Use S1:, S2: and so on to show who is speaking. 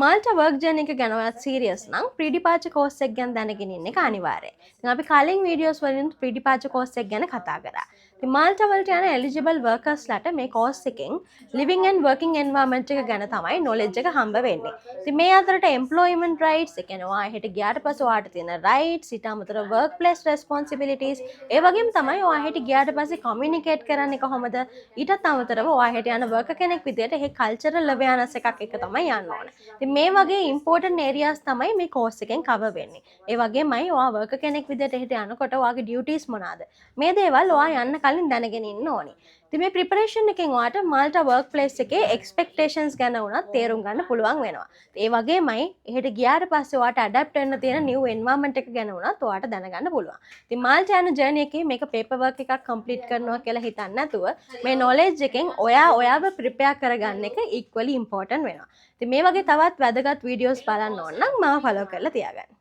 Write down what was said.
S1: මාල්ට work journey එක ගැන ඔයත් සීරියස් නම් ප්‍රී ඩිපාර්චර් කෝස් එක ගැන දැනගෙන ඉන්න එක අනිවාර්යයි. ඉතින් අපි කලින් වීඩියෝස් වලින් ප්‍රී ඩිපාර්චර් කෝස් එක ගැන කතා කරා. ඉතින් මාල්ට වලට යන එලිජිබල් වර්කර්ස්ලාට මේ කෝස් එකෙන් ලිවිං ඇන්ඩ් වර්කින් එන්වයරන්මන්ට් එක ගැන තමයි නොලෙජ් එක හම්බ වෙන්නේ. ඉතින් මේ අතරට එම්ප්ලොයිමන්ට් රයිට්ස්, ඒ කියන්නේ ඔයා හෙට ගියාට පස්සේ ඔයාට තියෙන රයිට්ස්, ඊට අමතරව වර්ක් ප්ලේස් රෙස්පොන්සිබිලිටීස්, ඒ වගේම තමයි ඔයා හෙට ගියාට පස්සේ කමියුනිකේට් කරන්නේ කොහොමද? ඊටත් අමතරව ඔයා හෙට යන වර්කර් කෙනෙක් විදියට ඒ කල්චරල් අවේර්නස් එකක් එක තමයි යන්න ඕන. ඉතින් මේ වගේ ඉම්පෝටන්ට් ඒරියාස් තමයි මේ කෝස් එකෙන් කවර් වෙන්නේ. ඒ වගේමයි ඔයා වර්කර් කෙනෙක් විදියට හෙට යනකොට ඔයාගේ ඩියුටිස් මොනවාද? මේ දේවල් ඔයා යන්න කලින් දැනගෙන ඉන්න ඕනි. ඉතින් මේ ප්‍රිපරේෂන් එකෙන් ඔයාට මාල්ටා වර්ක් ප්ලේස් එකේ එක්ස්පෙක්ටේෂන්ස් ගැන උනත් තේරුම් ගන්න පුළුවන් වෙනවා. ඒ වගේමයි එහෙට ගියාට පස්සේ ඔයාට ඇඩැප්ට් වෙන්න තියෙන නිව් එන්වයරන්මන්ට් එක ගැන උනත් ඔයාට දැනගන්න පුළුවන්. ඉතින් මාල්ටා යන ජර්නි එකේ මේක පේපර් වර්ක් එකක් කම්ප්ලීට් කරනවා කියලා හිතන්නේ නැතුව මේ නොලෙජ් එකෙන් ඔයාව ප්‍රිපෙයාර් කරගන්න එක ඉක්වලි ඉම්පෝටන්ට් වෙනවා. ඉතින් මේ වගේ තවත් වැදගත් වීඩියෝස් බලන්න ඕන නම් මාව ෆලෝ කරලා තියාගන්න.